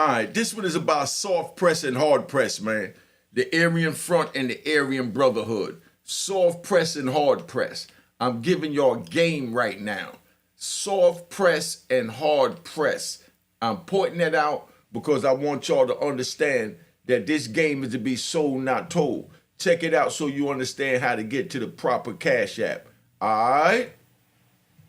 All right, this one is about soft press and hard press, man. The Aryan front and the Aryan brotherhood. Soft press and hard press. I'm giving y'all game right now. Soft press and hard press. I'm pointing that out because I want y'all to understand that this game is to be sold, not told. Check it out so you understand how to get to the proper Cash App. All right?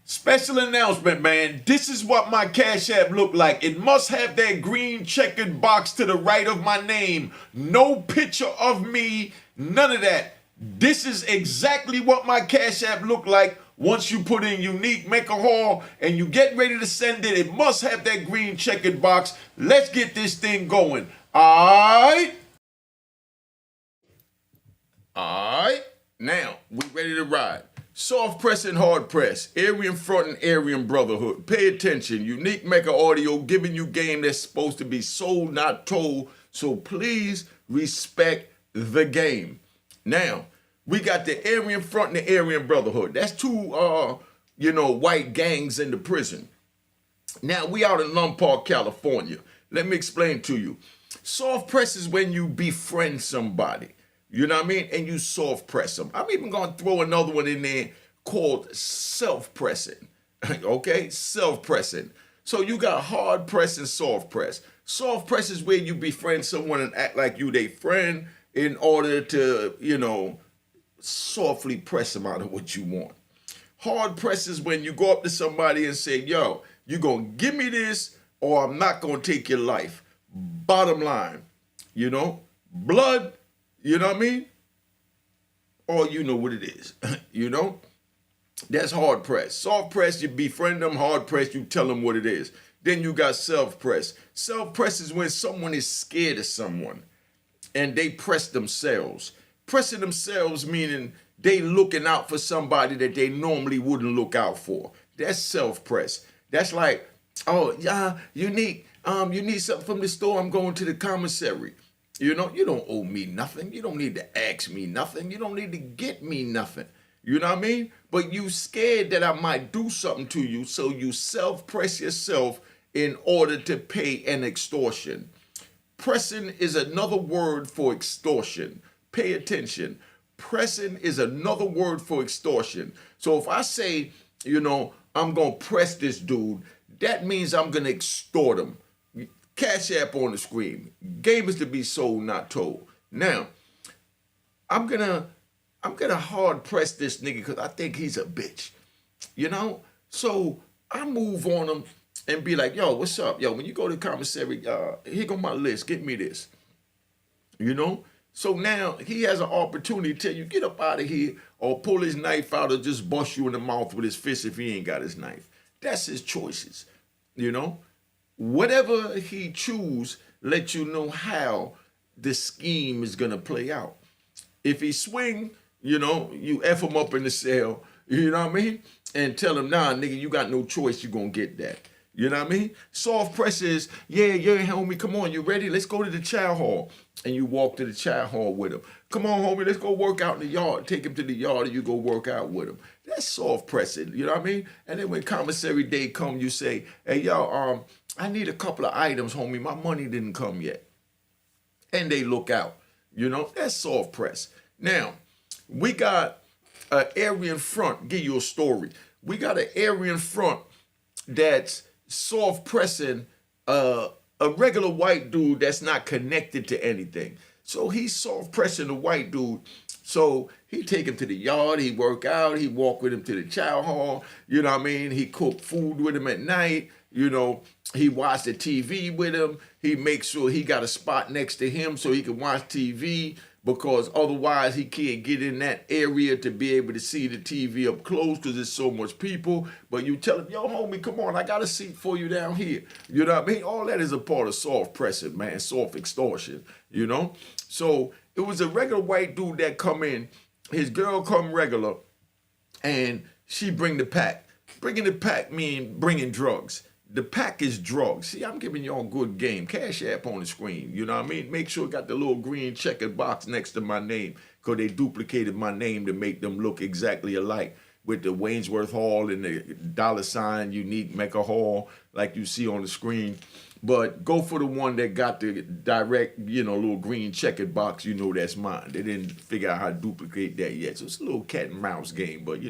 Special announcement, man. This is what my Cash App look like. It must have that green checkered box to the right of my name. No picture of me, none of that. This is exactly what my Cash App look like once you put in Unique Mecca Hall and you get ready to send it. It must have that green checkered box. Let's get this thing going. All right? All right. Now, we ready to ride. Soft press and hard press. Aryan front and Aryan brotherhood. Pay attention. Unique Mecca Audio giving you game that's supposed to be sold, not told. So please respect the game. Now, we got the Aryan front and the Aryan brotherhood. That's two, white gangs in the prison. Now, we out in Lone Park, California. Let me explain to you. Soft press is when you befriend somebody. You know what I mean? And you soft press them. I'm even going to throw another one in there called self-pressing. Okay? Self-pressing. So you got hard press and soft press. Soft press is where you befriend someone and act like you their friend in order to, softly press them out of what you want. Hard press is when you go up to somebody and say, yo, you going to give me this or I'm not going to take your life. Bottom line, blood. You know what I mean? Or you know what it is, That's hard press. Soft press, you befriend them. Hard press, you tell them what it is. Then you got self press. Self press is when someone is scared of someone and they press themselves. Pressing themselves meaning they looking out for somebody that they normally wouldn't look out for. That's self press. That's like, oh, yeah, Unique, you need something from the store, I'm going to the commissary. You don't owe me nothing. You don't need to ask me nothing. You don't need to get me nothing. You know what I mean? But you scared that I might do something to you, so you self-press yourself in order to pay an extortion. Pressing is another word for extortion. Pay attention. Pressing is another word for extortion. So if I say, I'm going to press this dude, that means I'm going to extort him. Cash App on the screen. Game is to be sold, not told. Now, I'm gonna hard press this nigga because I think he's a bitch. So I move on him and be like, yo, what's up? Yo, when you go to the commissary, here go my list. Get me this. So now he has an opportunity to tell you, get up out of here, or pull his knife out or just bust you in the mouth with his fist if he ain't got his knife. That's his choices. Whatever he choose, let you know how the scheme is gonna play out. If he swing, you F him up in the cell, you know what I mean? And tell him, nah, nigga, you got no choice, you gonna get that. You know what I mean? Soft press is, yeah, homie, come on, you ready? Let's go to the chow hall. And you walk to the chow hall with him. Come on, homie, let's go work out in the yard. Take him to the yard and you go work out with him. That's soft pressing, you know what I mean? And then when commissary day come, you say, hey, y'all, I need a couple of items, homie. My money didn't come yet. And they look out, That's soft press. Now, we got an Aryan front. Give you a story. We got an Aryan front that's soft pressing a regular white dude that's not connected to anything. So he's soft pressing the white dude. So he take him to the yard, he work out, he walk with him to the chow hall, you know what I mean? He cook food with him at night, he watch the TV with him. He makes sure he got a spot next to him so he can watch TV, because otherwise he can't get in that area to be able to see the TV up close because there's so much people. But you tell him, yo, homie, come on, I got a seat for you down here. You know what I mean? All that is a part of soft pressing, man, soft extortion, So it was a regular white dude that come in. His girl come regular, and she bring the pack. Bringing the pack mean bringing drugs. The pack is drugs. See, I'm giving y'all a good game. Cash App on the screen. You know what I mean? Make sure it got the little green checkered box next to my name, because they duplicated my name to make them look exactly alike. with the Waynesworth Hall and the $ Unique Mecca Hall like you see on the screen. But go for the one that got the direct, little green checkered box. You know that's mine. They didn't figure out how to duplicate that yet. So it's a little cat and mouse game. But,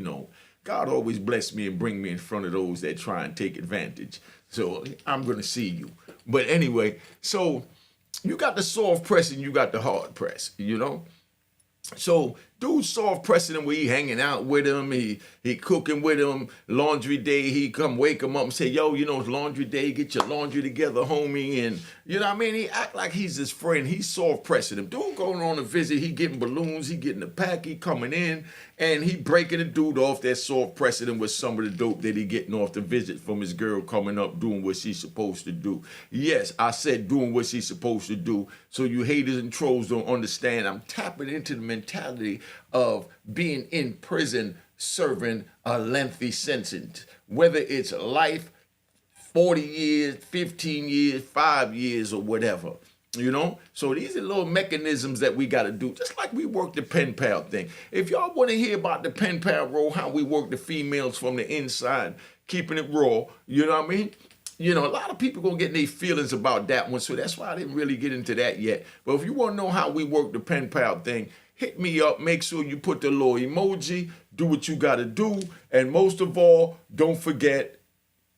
God always bless me and bring me in front of those that try and take advantage. So I'm going to see you. But anyway, so you got the soft press and you got the hard press, So dude soft pressing him where he hanging out with him, he cooking with him, laundry day, he come wake him up and say, yo, it's laundry day, get your laundry together, homie, and he act like he's his friend, he's soft pressing him. Dude going on a visit, he getting balloons, he getting a pack, he coming in, and he breaking the dude off that soft pressing him with some of the dope that he getting off the visit from his girl coming up doing what she's supposed to do. Yes, I said doing what she's supposed to do, so you haters and trolls don't understand. I'm tapping into the mentality of being in prison serving a lengthy sentence, whether it's life, 40 years, 15 years, 5 years, or whatever. So these are little mechanisms that we got to do, just like we work the pen pal thing. If y'all want to hear about the pen pal role, how we work the females from the inside, keeping it raw, you know what I mean? A lot of people gonna get their feelings about that one, so that's why I didn't really get into that yet. But if you want to know how we work the pen pal thing, hit me up. Make sure you put the little emoji, do what you gotta do, and most of all, don't forget,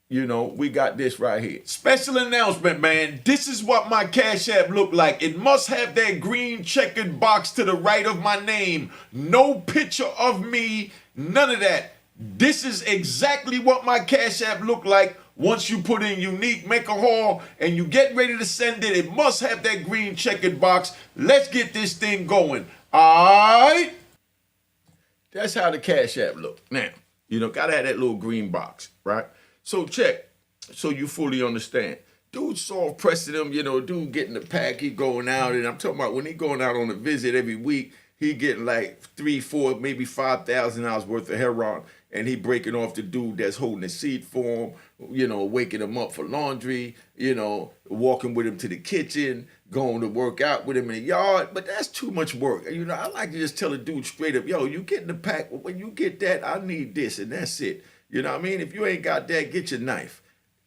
we got this right here. Special announcement, man. This is what my Cash App look like. It must have that green checkered box to the right of my name. No picture of me, none of that. This is exactly what my Cash App look like. Once you put in Unique Mecca Hall and you get ready to send it, it must have that green checkered box. Let's get this thing going. All right? That's how the Cash App look. Now, gotta have that little green box, right? So check, so you fully understand. Dude soft pressing him, dude getting the pack, he going out, and I'm talking about when he going out on a visit every week, he getting like 3, 4, maybe $5,000 worth of heroin, and he breaking off the dude that's holding the seat for him, waking him up for laundry, walking with him to the kitchen, going to work out with him in the yard. But that's too much work. I like to just tell a dude straight up, yo, you getting the pack, when you get that, I need this, and that's it. You know what I mean? If you ain't got that, get your knife.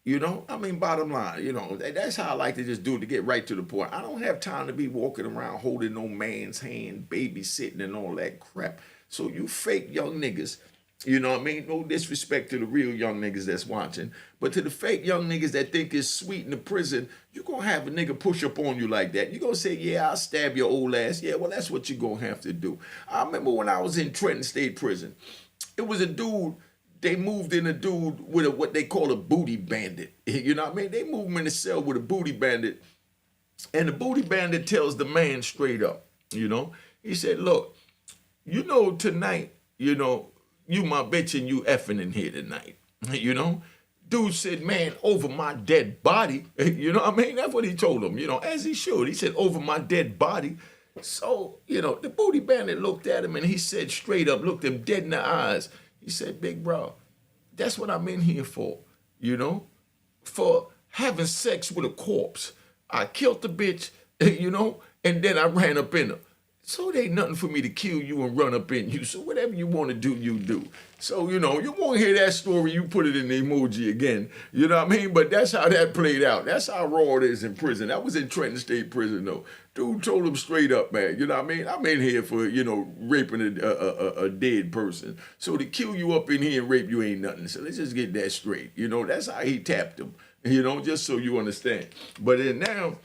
Bottom line, that's how I like to just do it, to get right to the point. I don't have time to be walking around holding no man's hand, babysitting and all that crap. So you fake young niggas, no disrespect to the real young niggas that's watching, but to the fake young niggas that think it's sweet in the prison, you're going to have a nigga push up on you like that. You're going to say, yeah, I'll stab your old ass. Yeah, well, that's what you're going to have to do. I remember when I was in Trenton State Prison, it was a dude. They moved in a dude with what they call a booty bandit. You know what I mean? They moved him in the cell with a booty bandit. And the booty bandit tells the man straight up, he said, look, tonight, you my bitch and you effing in here tonight, Dude said, man, over my dead body. You know what I mean? That's what he told him, as he should. He said, over my dead body. So, the booty bandit looked at him and he said straight up, looked him dead in the eyes. He said, big bro, that's what I'm in here for, for having sex with a corpse. I killed the bitch, and then I ran up in her. So it ain't nothing for me to kill you and run up in you. So whatever you want to do, you do. So, you want to hear that story, you put it in the emoji again. You know what I mean? But that's how that played out. That's how raw it is in prison. That was in Trenton State Prison, though. Dude told him straight up, man. You know what I mean? I'm in here for, raping a dead person. So to kill you up in here and rape you ain't nothing. So let's just get that straight. That's how he tapped him. Just so you understand. But then now,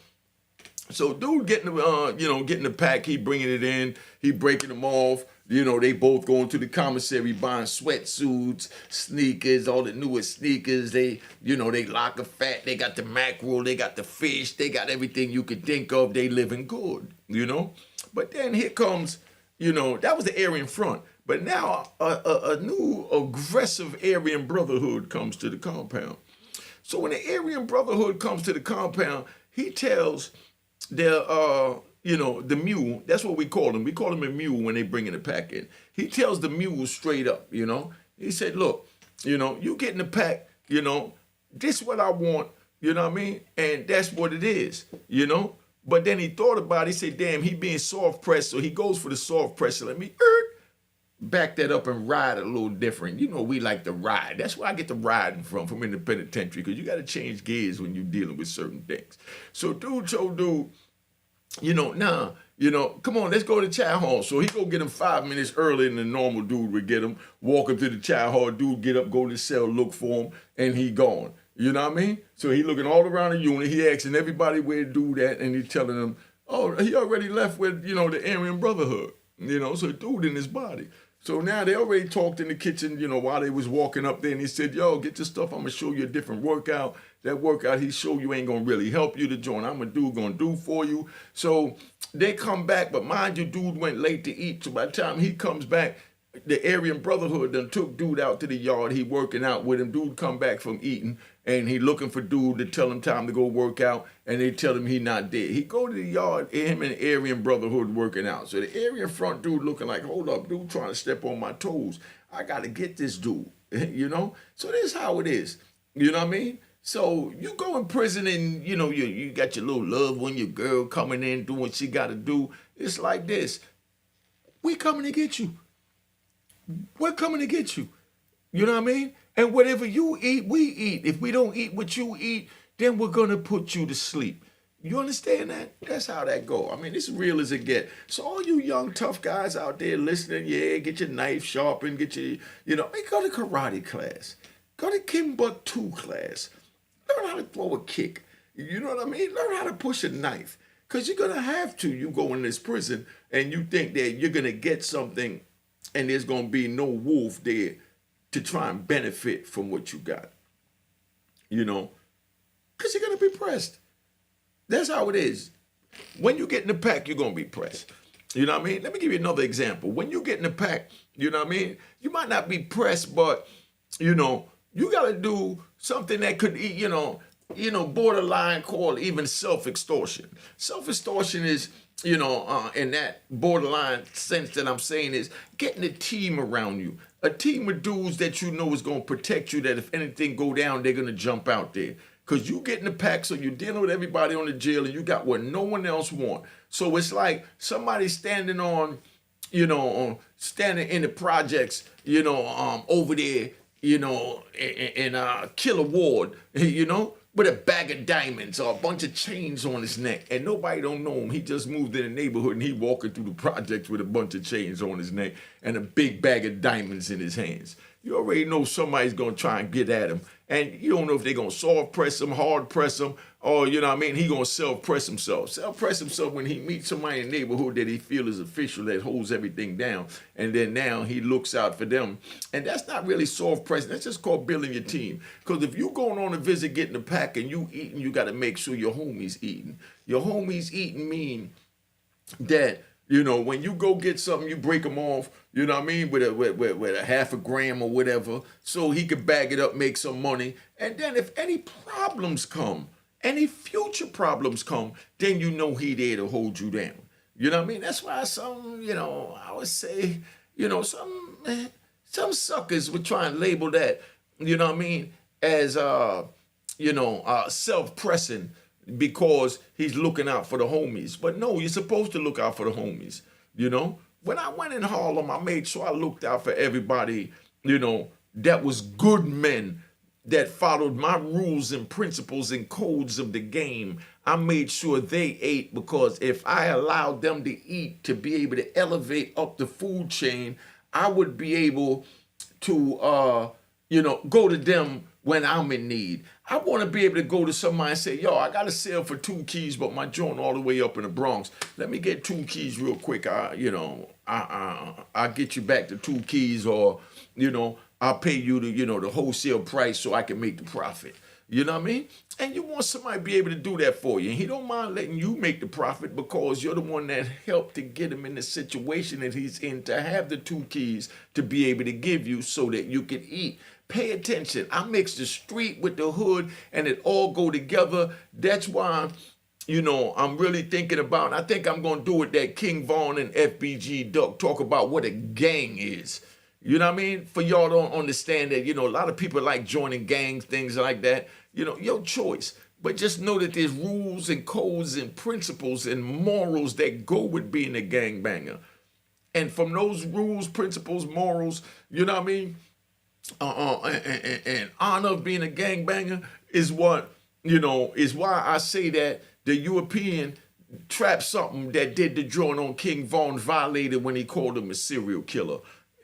so dude getting getting the pack, he bringing it in, he breaking them off. They both going to the commissary buying sweatsuits, sneakers, all the newest sneakers. They lock a fat, they got the mackerel, they got the fish, they got everything you could think of. They living good, But then here comes, that was the Aryan front. But now a new aggressive Aryan Brotherhood comes to the compound. So when the Aryan Brotherhood comes to the compound, he tells the mule, that's what we call him. We call him a mule when they bring in the pack in. He tells the mule straight up, He said, look, you getting the pack, this is what I want, you know what I mean? And that's what it is, But then he thought about it, he said, damn, he being soft pressed, so he goes for the soft pressure. Let me, back that up and ride a little different. You know, we like to ride. That's where I get the riding from in the penitentiary, because you got to change gears when you're dealing with certain things. So dude told dude, come on, let's go to the child hall. So he go get him 5 minutes earlier than the normal dude would get him. Walk him to the child hall. Dude get up, go to the cell, look for him, and he gone. You know what I mean? So he looking all around the unit. He asking everybody where to do that, and he telling them, oh, he already left with, the Aryan Brotherhood. So dude in his body. So now they already talked in the kitchen, while they was walking up there, and he said, yo, get your stuff. I'm going to show you a different workout. That workout he showed you ain't going to really help you to join. I'm going to do for you. So they come back, but mind you, dude went late to eat. So by the time he comes back, the Aryan Brotherhood done took dude out to the yard. He working out with him. Dude come back from eating, and he looking for dude to tell him time to go work out, and they tell him he not there. He go to the yard, him and the Aryan Brotherhood working out. So the Aryan front dude looking like, hold up, dude trying to step on my toes. I got to get this dude, So this is how it is, you know what I mean? So you go in prison and, you got your little loved one, your girl coming in, doing what she got to do. It's like this. We coming to get you. We're coming to get you. You know what I mean? And whatever you eat, we eat. If we don't eat what you eat, then we're going to put you to sleep. You understand that? That's how that go. I mean, it's real as it get. So all you young, tough guys out there listening, yeah, get your knife sharpened, get your, go to karate class. Go to Kimbuttu class. Learn how to throw a kick. You know what I mean? Learn how to push a knife. Because you're going to have to. You go in this prison and you think that you're going to get something and there's going to be no wolf there to try and benefit from what you got. Because you're going to be pressed. That's how it is. When you get in the pack, you're going to be pressed. You know what I mean? Let me give you another example. When you get in the pack, you know what I mean? You might not be pressed, but, you got to do something that could, borderline called even self-extortion. Self-extortion is, in that borderline sense that I'm saying, is getting a team around you. A team of dudes that is going to protect you, that if anything go down, they're going to jump out there. Because you get in the pack, so you're dealing with everybody on the jail, and you got what no one else want. So it's like somebody standing on, standing in the projects, over there, in Killer Ward, with a bag of diamonds or a bunch of chains on his neck, and nobody don't know him. He just moved in the neighborhood, and he walking through the projects with a bunch of chains on his neck and a big bag of diamonds in his hands. You already know somebody's going to try and get at him. And you don't know if they're going to soft press him, hard press him, or, he going to self-press himself. Self-press himself when he meets somebody in the neighborhood that he feels is official, that holds everything down. And then now he looks out for them. And that's not really soft pressing. That's just called building your team. Because if you're going on a visit, getting a pack, and you eating, you got to make sure your homies eating. Your homies eating mean that, when you go get something, you break them off, with a half a gram or whatever, so he could bag it up, make some money. And then if any problems come, any future problems come, then he there to hold you down. You know what I mean? That's why some, I would say, some suckers would try and label that, as, self-pressing, because he's looking out for the homies. But no, you're supposed to look out for the homies, When I went in Harlem, I made sure I looked out for everybody, that was good men, that followed my rules and principles and codes of the game. I made sure they ate, because if I allowed them to eat, to be able to elevate up the food chain, I would be able to, go to them when I'm in need. I want to be able to go to somebody and say, yo, I got a sale for 2 keys, but my joint all the way up in the Bronx. Let me get 2 keys real quick. I'll get you back the 2 keys, or, I'll pay you the wholesale price so I can make the profit. You know what I mean? And you want somebody to be able to do that for you. And he don't mind letting you make the profit, because you're the one that helped to get him in the situation that he's in, to have the 2 keys to be able to give you so that you can eat. Pay attention. I mix the street with the hood, and it all go together. That's why, I'm really thinking about, I think I'm going to do with that King Von and FBG Duck, talk about what a gang is. You know what I mean? For y'all don't understand that, a lot of people like joining gangs, things like that. Your choice. But just know that there's rules and codes and principles and morals that go with being a gangbanger. And from those rules, principles, morals, you know what I mean, and honor of being a gangbanger is what, you know, is why I say that the European trapped something that did the drawing on King Von violated when he called him a serial killer.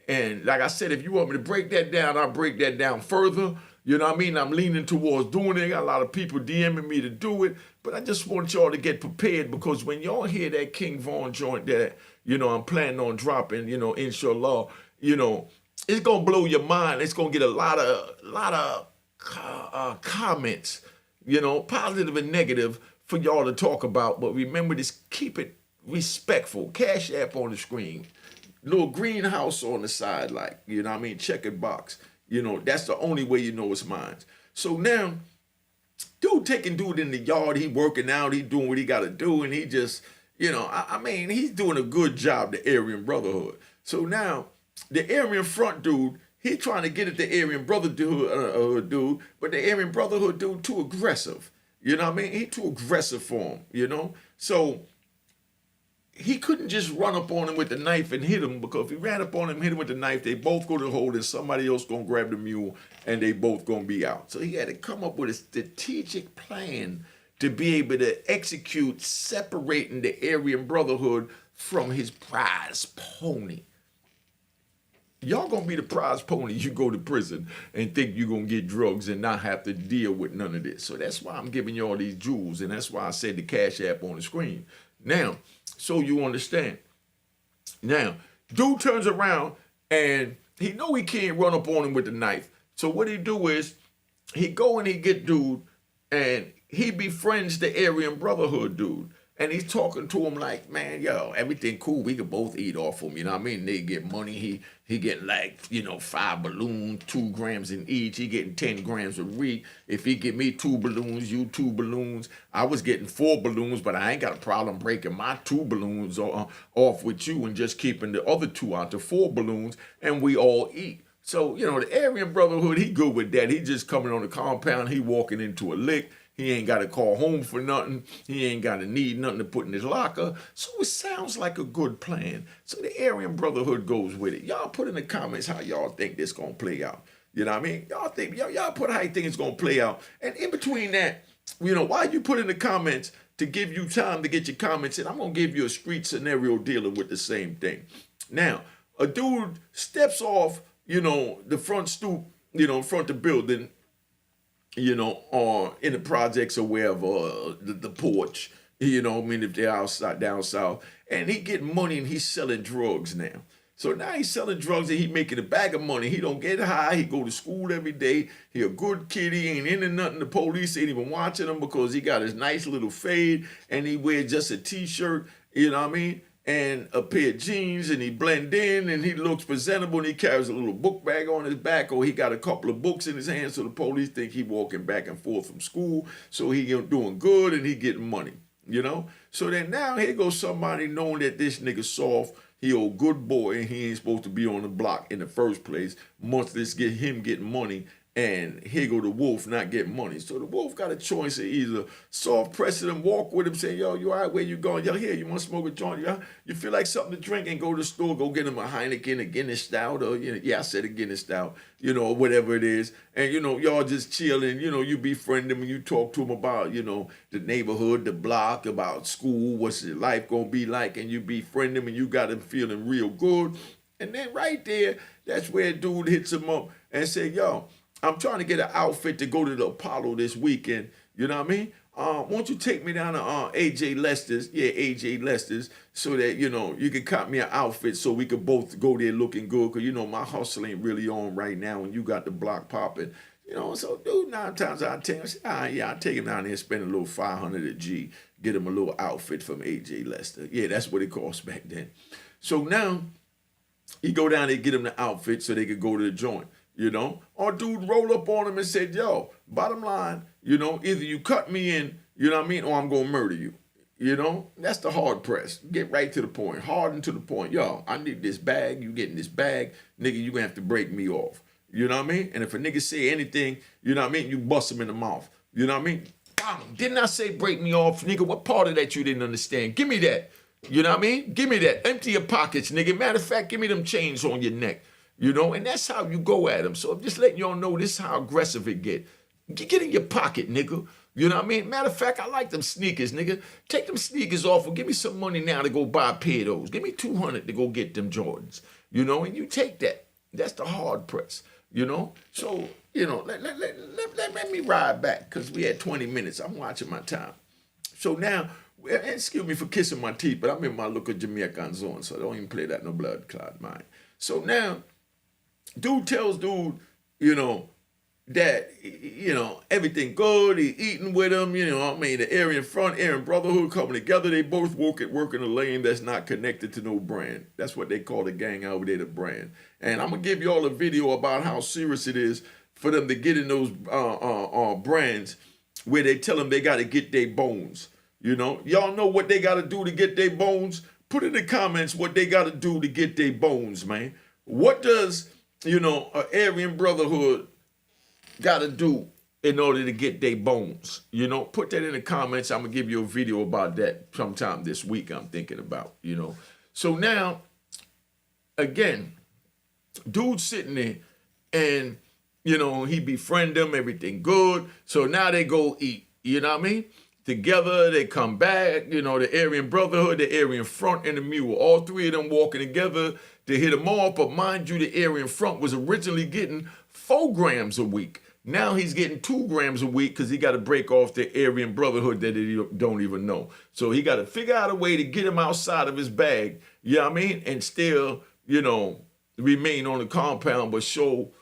And like I said, if you want me to break that down, I'll break that down further. You know what I mean? I'm leaning towards doing it. I got a lot of people DMing me to do it. But I just want y'all to get prepared, because when y'all hear that King Von joint that, you know, I'm planning on dropping, you know, inshallah, you know, it's going to blow your mind. It's going to get a lot of comments, you know, positive and negative for y'all to talk about. But remember this, keep it respectful. Cash App on the screen. Little greenhouse on the side, like, you know what I mean, checkered box. You know, that's the only way you know it's mine. So now, dude taking dude in the yard, he working out, he doing what he got to do, and he just, you know, I mean, he's doing a good job, the Aryan Brotherhood. So now, the Aryan front dude, he trying to get at the Aryan Brotherhood dude, but the Aryan Brotherhood dude too aggressive. You know what I mean? He too aggressive for him, you know? So he couldn't just run up on him with the knife and hit him, because if he ran up on him and hit him with the knife, they both go to the hole and somebody else going to grab the mule and they both going to be out. So he had to come up with a strategic plan to be able to execute separating the Aryan Brotherhood from his prize pony. Y'all going to be the prize pony. You go to prison and think you're going to get drugs and not have to deal with none of this. So that's why I'm giving you all these jewels, and that's why I said the Cash App on the screen. Now, so you understand. Now, dude turns around and he know he can't run up on him with the knife. So what he do is he go and he get dude and he befriends the Aryan Brotherhood dude. And he's talking to him like, man, yo, everything cool. We could both eat off him. You know what I mean? They get money. He get like, you know, 5 balloons, 2 grams in each. He getting 10 grams a week. If he give me 2 balloons, you 2 balloons. I was getting 4 balloons, but I ain't got a problem breaking my 2 balloons off with you and just keeping the other 2 out to 4 balloons, and we all eat. So, you know, the Aryan Brotherhood, he good with that. He just coming on the compound. He walking into a lick. He ain't got to call home for nothing. He ain't got to need nothing to put in his locker. So it sounds like a good plan. So the Aryan Brotherhood goes with it. Y'all put in the comments how y'all think this going to play out. You know what I mean? Y'all put how you think it's going to play out. And in between that, you know, while you put in the comments to give you time to get your comments in, I'm going to give you a street scenario dealing with the same thing. Now, a dude steps off, you know, the front stoop, you know, in front of the building, you know, or in the projects or wherever, the porch, you know, I mean, if they're outside, down south, and he getting money and he's selling drugs now. So now he's selling drugs and he making a bag of money. He don't get high. He go to school every day. He a good kid. He ain't into nothing. The police ain't even watching him because he got his nice little fade and he wears just a t-shirt, you know what I mean? And a pair of jeans, and he blend in and he looks presentable, and he carries a little book bag on his back, or he got a couple of books in his hand, so the police think he walking back and forth from school, so he doing good and he getting money, you know? So then now here goes somebody knowing that this nigga soft, he a good boy, and he ain't supposed to be on the block in the first place, once this get him getting money, and here go the wolf not getting money. So the wolf got a choice of either soft pressing him, walk with him, say, yo, you all right, where you going? Yo, here, you want to smoke a joint? You feel like something to drink, and go to the store, go get him a Heineken, a Guinness Stout, or, you know, yeah, I said a Guinness Stout, you know, whatever it is. And, you know, y'all just chilling, you know, you befriend him and you talk to him about, you know, the neighborhood, the block, about school, what's your life going to be like, and you befriend him and you got him feeling real good. And then right there, that's where a dude hits him up and say, yo, I'm trying to get an outfit to go to the Apollo this weekend. You know what I mean? Won't you take me down to AJ Lester's? Yeah, AJ Lester's, so that, you know, you can cut me an outfit so we could both go there looking good. Because, you know, my hustle ain't really on right now and you got the block popping. You know, so dude, 9 times out of 10, I say, yeah, I'll take him down there and spend a little 500 a G, get him a little outfit from AJ Lester. Yeah, that's what it cost back then. So now, he go down there, get him the outfit so they could go to the joint. You know, or dude roll up on him and said, yo, bottom line, you know, either you cut me in, you know what I mean, or I'm going to murder you. You know, that's the hard press. Get right to the point, hard and to the point. Yo, I need this bag. You getting this bag. Nigga, you going to have to break me off. You know what I mean? And if a nigga say anything, you know what I mean, you bust him in the mouth. You know what I mean? Didn't I say break me off? Nigga, what part of that you didn't understand? Give me that. You know what I mean? Give me that. Empty your pockets, nigga. Matter of fact, give me them chains on your neck. You know, and that's how you go at them. So I'm just letting y'all know this is how aggressive it get. Get in your pocket, nigga. You know what I mean? Matter of fact, I like them sneakers, nigga. Take them sneakers off or give me some money now to go buy a pair of those. Give me $200 to go get them Jordans. You know, and you take that. That's the hard press, you know? So, you know, let me ride back because we had 20 minutes. I'm watching my time. So now, excuse me for kissing my teeth, but I'm in my look of Jamaican zone, so I don't even play that no blood clot mind. So now, dude tells dude, you know, that, you know, everything good, he eating with him, you know, I mean, the Aryan Front, Aryan Brotherhood coming together, they both work in a lane that's not connected to no brand. That's what they call the gang over there, the brand. And I'm going to give you all a video about how serious it is for them to get in those brands where they tell them they got to get their bones. You know, y'all know what they got to do to get their bones? Put in the comments what they got to do to get their bones, man. What does, you know, an Aryan Brotherhood got to do in order to get their bones? You know, put that in the comments. I'm going to give you a video about that sometime this week I'm thinking about, you know. So now, again, dude's sitting there and, you know, he befriend them, everything good. So now they go eat, you know what I mean? Together, they come back, you know, the Aryan Brotherhood, the Aryan Front, and the Mule. All three of them walking together to hit them off. But mind you, the Aryan Front was originally getting 4 grams a week. Now he's getting 2 grams a week because he got to break off the Aryan Brotherhood that he don't even know. So he got to figure out a way to get him outside of his bag, you know what I mean? And still, you know, remain on the compound, but show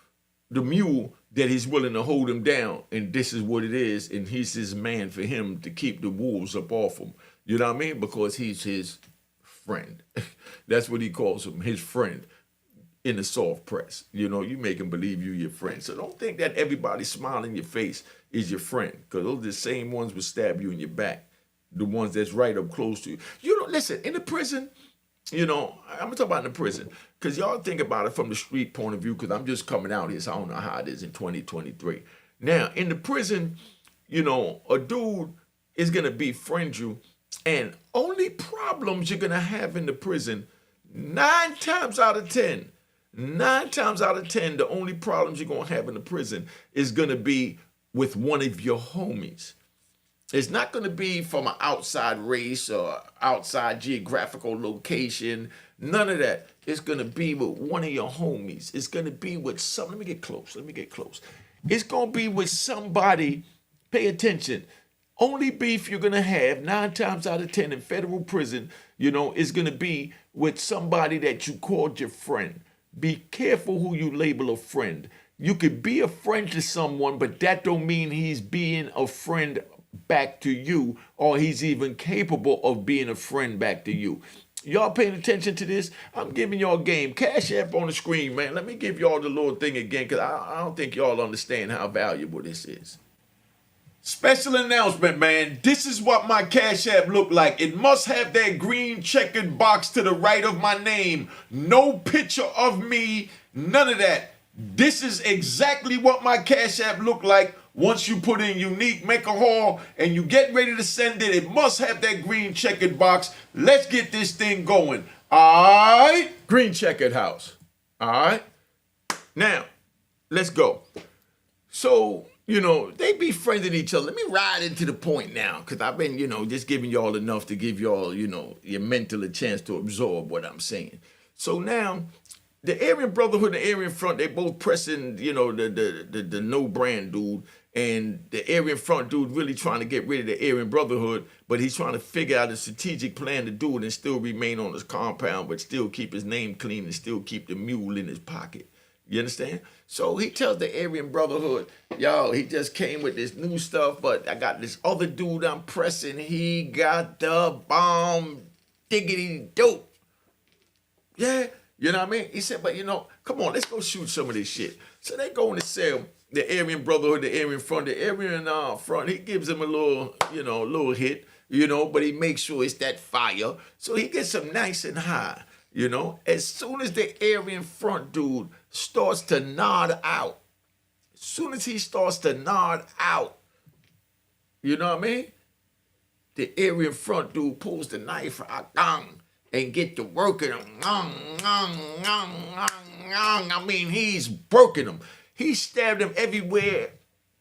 the Mule that he's willing to hold him down, and this is what it is, and he's his man for him to keep the wolves up off him. You know what I mean? Because he's his friend. That's what he calls him, his friend in the soft press. You know, you make him believe you your friend. So don't think that everybody smiling in your face is your friend, because those are the same ones will stab you in your back, the ones that's right up close to you. You know, listen, in the prison, you know, I'm going to talk about in the prison, because y'all think about it from the street point of view, because I'm just coming out here, so I don't know how it is in 2023. Now, in the prison, you know, a dude is going to befriend you, and only problems you're going to have in the prison, 9 times out of 10, the only problems you're going to have in the prison is going to be with one of your homies. It's not going to be from an outside race or outside geographical location. None of that. It's going to be with one of your homies. It's going to be with some. Let me get close. It's going to be with somebody. Pay attention. Only beef you're going to have 9 times out of 10 in federal prison, you know, is going to be with somebody that you called your friend. Be careful who you label a friend. You could be a friend to someone, but that don't mean he's being a friend back to you, or he's even capable of being a friend back to you. Y'all paying attention to this? I'm giving y'all a game. Cash App on the screen, man. Let me give y'all the little thing again, because I don't think y'all understand how valuable this is. Special announcement, man. This is what my Cash App look like. It must have that green checkered box to the right of my name. No picture of me, none of that. This is exactly what my Cash App look like. Once you put in Unique Mecca Hall and you get ready to send it, it must have that green checkered box. Let's get this thing going. All right? Green checkered house. All right? Now, let's go. So, you know, they befriended each other. Let me ride into the point now, because I've been, you know, just giving y'all enough to give y'all, you know, your mental a chance to absorb what I'm saying. So now, the Aryan Brotherhood and the Aryan Front, they both pressing, you know, the no brand dude. And the Aryan Front dude really trying to get rid of the Aryan Brotherhood, but he's trying to figure out a strategic plan to do it and still remain on his compound, but still keep his name clean and still keep the mule in his pocket. You understand? So he tells the Aryan Brotherhood, yo, he just came with this new stuff, but I got this other dude I'm pressing. He got the bomb diggity dope. Yeah, you know what I mean? He said, but you know, come on, let's go shoot some of this shit. So they go in the cell. The Aryan Brotherhood, the Aryan Front, the Aryan Front, he gives him a little, you know, little hit, you know, but he makes sure it's that fire. So he gets him nice and high, you know. As soon as the Aryan Front dude starts to nod out, you know what I mean? the Aryan front dude pulls the knife out and get to working him. I mean, he's working him. He stabbed him everywhere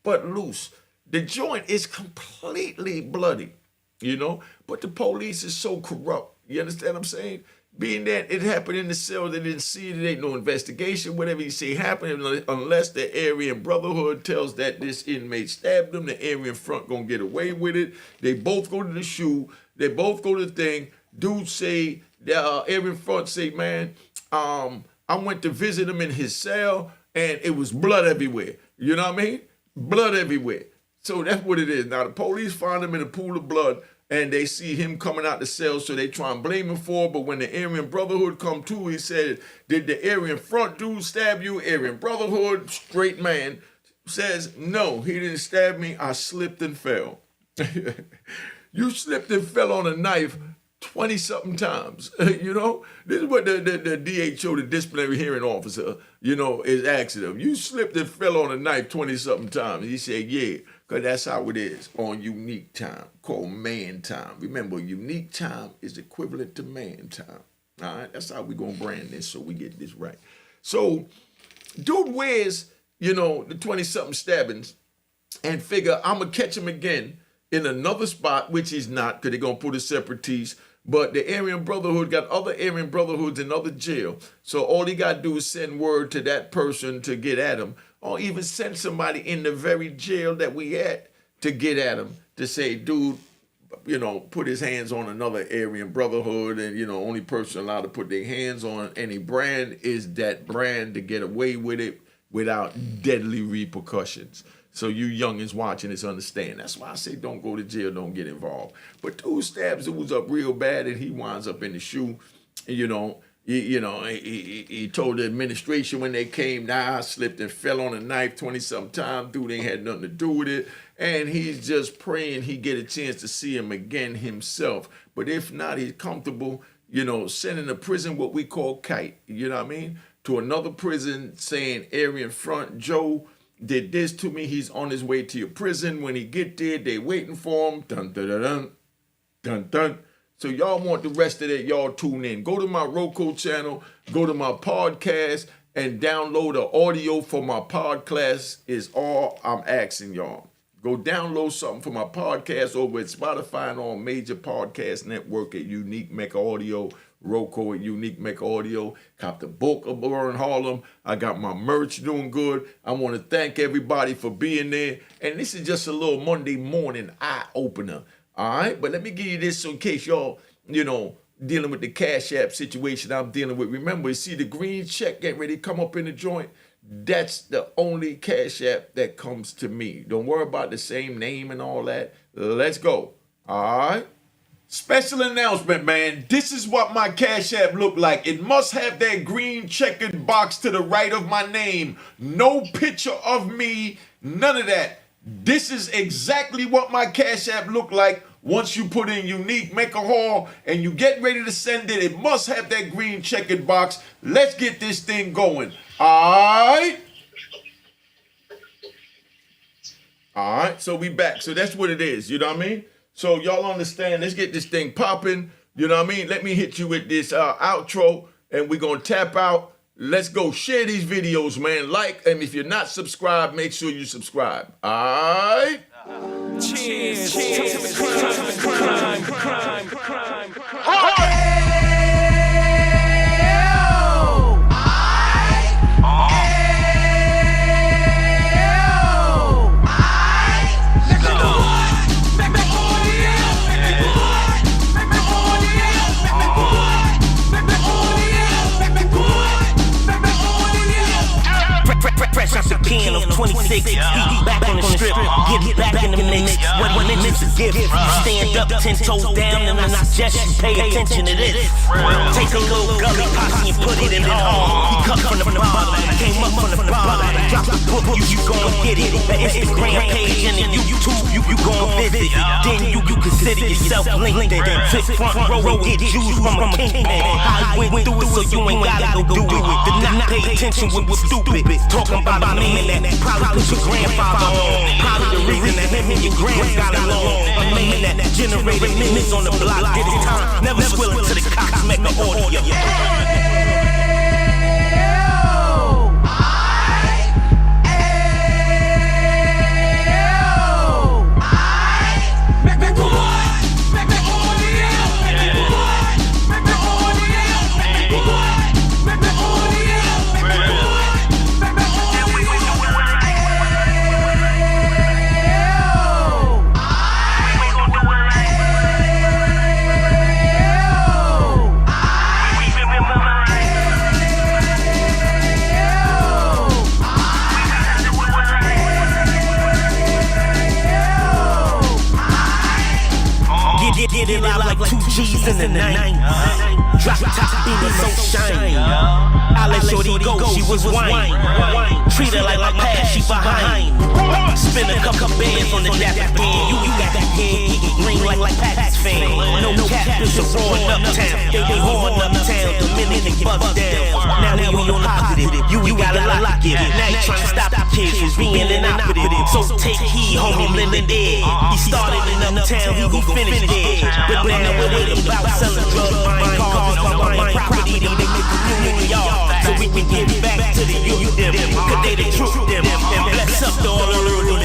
but loose. The joint is completely bloody, you know, but the police is so corrupt. You understand what I'm saying? Being that it happened in the cell, they didn't see it, ain't no investigation, whatever you see happening, unless the Aryan Brotherhood tells that this inmate stabbed him, the Aryan front gonna get away with it. They both go to the shoe, they both go to the thing. Dude say, the Aryan front say, man, I went to visit him in his cell and it was blood everywhere. You know what I mean? Blood everywhere. So that's what it is. Now the police find him in a pool of blood and they see him coming out the cell, so they try and blame him for it. But when the Aryan Brotherhood come to, he said, did the Aryan front dude stab you? Aryan Brotherhood, straight man, says, no, he didn't stab me. I slipped and fell. You slipped and fell on a knife 20-something times. You know, this is what the DHO, the disciplinary hearing officer, you know, is asking him. You slipped and fell on a knife 20-something times. He said, yeah, because that's how it is on unique time, called man time. Remember, unique time is equivalent to man time. All right, that's how we're going to brand this so we get this right. So, dude wears, you know, the 20-something stabbings and figure, I'm going to catch him again in another spot, which he's not, because they're going to put a separatist. But the Aryan Brotherhood got other Aryan Brotherhoods in other jail. So all he got to do is send word to that person to get at him, or even send somebody in the very jail that we at to get at him, to say, dude, you know, put his hands on another Aryan Brotherhood, and, you know, only person allowed to put their hands on any brand is that brand, to get away with it without deadly repercussions. So you youngins watching this understand. That's why I say don't go to jail, don't get involved. But dude stabs dudes up real bad, and he winds up in the shoe. You know, he told the administration when they came, I slipped and fell on a knife 20-something times. Dude ain't had nothing to do with it. And he's just praying he get a chance to see him again himself. But if not, he's comfortable, you know, sending to prison what we call kite, you know what I mean? To another prison saying, Aryan front, Joe did this to me, he's on his way to your prison. When he get there, they waiting for him. Dun, dun, dun, dun, dun, dun. So y'all want the rest of that, y'all tune in. Go to my Roku channel, go to my podcast, and download the audio for my podcast is all I'm asking y'all. Go download something for my podcast over at Spotify and all major podcast network at Unique Mecca Audio, Roku at Unique Mecca Audio. Cop the book of Lauren Harlem. I got my merch doing good. I want to thank everybody for being there. And this is just a little Monday morning eye opener. All right, but let me give you this so in case y'all, you know, dealing with the Cash App situation I'm dealing with. Remember, you see the green check getting ready to come up in the joint? That's the only Cash App that comes to me. Don't worry about the same name and all that. Let's go. All right. Special announcement, man. This is what my Cash App look like. It must have that green checkered box to the right of my name. No picture of me. None of that. This is exactly what my Cash App look like. Once you put in Unique Mecca Hall and you get ready to send it, it must have that green checkered box. Let's get this thing going. All right, so we back. So that's what it is, you know what I mean? So y'all understand, let's get this thing popping, you know what I mean? Let me hit you with this outro, and we're going to tap out. Let's go. Share these videos, man. Like, and if you're not subscribed, make sure you subscribe. All right? Cheers. Cheers. Crime. King of 26, he back on the strip, get back in the mix. What he mentions is gift. Stand up 10 toes down, and I suggest you pay attention to this. Take a little gully posse and put it in home. He cut from the bottom, came up from the bottom. Drop the book, you gon' get it. The Instagram page and the YouTube, you gon' visit. Then you consider yourself linked. Sit front row, get Jews from a king. I went through it, so you ain't gotta go do it. Did not pay attention when we stupid. Talking about my name and that probably put your grandfather on. Probably the reason that him and your grams got along. A man that generated minutes on the block did his time. Never squilling to the cops, make an audio. Get it out like 2 G's in the night. Drop top beamer so shiny. I let shorty go, she was wine. Treat her like my past, she behind. Spin a couple bands on the dapper band. You got that hand, green like Packers fan. No cap, it's a roaring uptown. They horn uptown, the minute they bust down. Now we on the positive, you gotta lock it. Now you tryna stop the kids from being inoperative. So take heed, homie, lend it dead. He started in uptown, he gon' finish dead. But now we're waiting about selling drugs, buying cars, buying property to make the community y'all. So we can get back to the youth them, cause they the truth them. And bless up to all the little